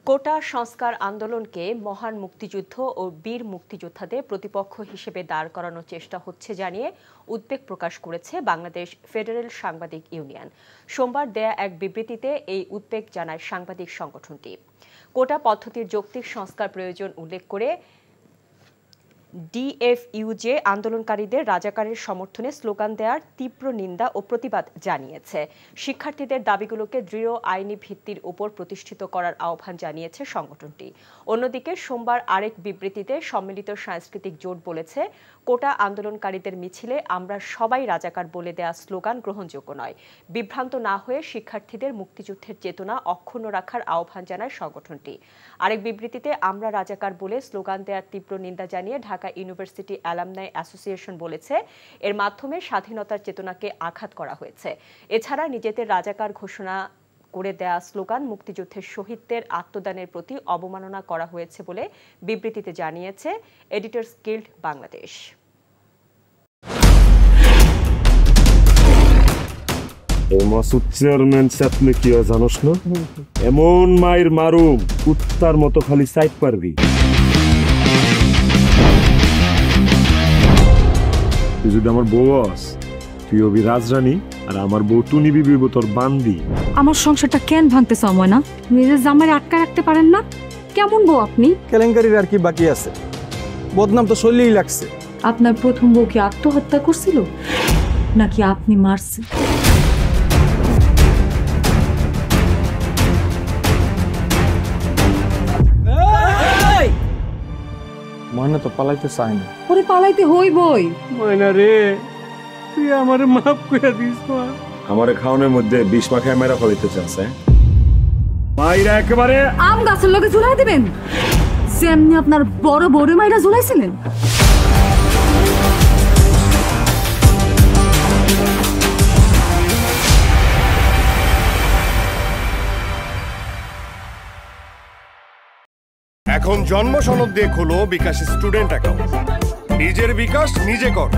কোটা সংস্কার আন্দোলনকে মহান মুক্তিযুদ্ধ ও বীর মুক্তিযোদ্ধাদের প্রতিপক্ষ হিসেবে দাঁড় করানোর চেষ্টা হচ্ছে জানিয়ে উদ্বেগ প্রকাশ করেছে বাংলাদেশ ফেডারেল সাংবাদিক ইউনিয়ন। সোমবার দেয়া এক বিবৃতিতে এই উদ্বেগ জানায় সাংবাদিক সংগঠনটি। কোটা পদ্ধতির যৌক্তিক সংস্কার প্রয়োজন উল্লেখ করে ডিএফইউজে আন্দোলনকারীদের রাজাকারের সমর্থনে স্লোগান দেওয়ার তীব্র নিন্দা ও প্রতিবাদ জানিয়েছে। শিক্ষার্থীদের দাবিগুলোকে দৃঢ় আইনি ভিত্তির উপর প্রতিষ্ঠিত করার আহ্বান জানিয়েছে সংগঠনটি। অন্যদিকে সোমবার আরেক বিবৃতিতে সম্মিলিত সাংস্কৃতিক জোট বলেছে, কোটা আন্দোলনকারীদের মিছিলে আমরা সবাই রাজাকার বলে দেয়া স্লোগান গ্রহণযোগ্য নয়। বিভ্রান্ত না হয়ে শিক্ষার্থীদের মুক্তিযুদ্ধের চেতনা অক্ষুণ্ণ রাখার আহ্বান জানায় সংগঠনটি। আরেক বিবৃতিতে আমরা রাজাকার বলে স্লোগান দেওয়ার তীব্র নিন্দা জানিয়ে ঢাকা ইউনিভার্সিটি অ্যালামনাই অ্যাসোসিয়েশন বলেছে, এর মাধ্যমে স্বাধীনতার চেতনাকে আঘাত করা হয়েছে। এছাড়া নিজেদের রাজাকার ঘোষণা করে দেয়া স্লোগান মুক্তিযুদ্ধের শহীদদের আত্মদানের প্রতি অবমাননা করা হয়েছে বলে বিবৃতিতে জানিয়েছে এডিটর্স গিল্ড বাংলাদেশ। চেয়ারম্যান সাথে কি জানোস না, এমন মায়ের মারুম কুত্তার মতো খালি সাইড পারবি। তুই যদি আমার বউ আস, তুই হবি রাজরানী আর আমার বউ টুনি বিবি তোর বান্দি। আমার সংসারটা কেন ভাঙতে সময় না? নিজের জামাই আটকা রাখতে পারেন না? কেমন বউ আপনি? কেলেঙ্কারির আর কি বাকি আছে? বদনাম তো শৈলেই লাগছে। আপনার প্রথম বউ কি আত্মহত্যা করছিল নাকি আপনি মারছেন? ময়না তো পালাইতে চায় না। ওরে পালাইতে হইবই। ময়না রে, তুই আমারে মাফ করে দিস। আমারে খাওয়ানোর মধ্যে বিষ মাখায় মেরা ফলাইতে চাচ্ছে। মাইরা একেবারে আম গাছের লগে ঝুলাই দিবেন, যেমনি আপনার বড় বড় মাইরা ঝুলাইছিলেন। এখন জন্ম সনদ দিয়ে খোলো বিকাশ স্টুডেন্ট অ্যাকাউন্ট। নিজের বিকাশ নিজে কর।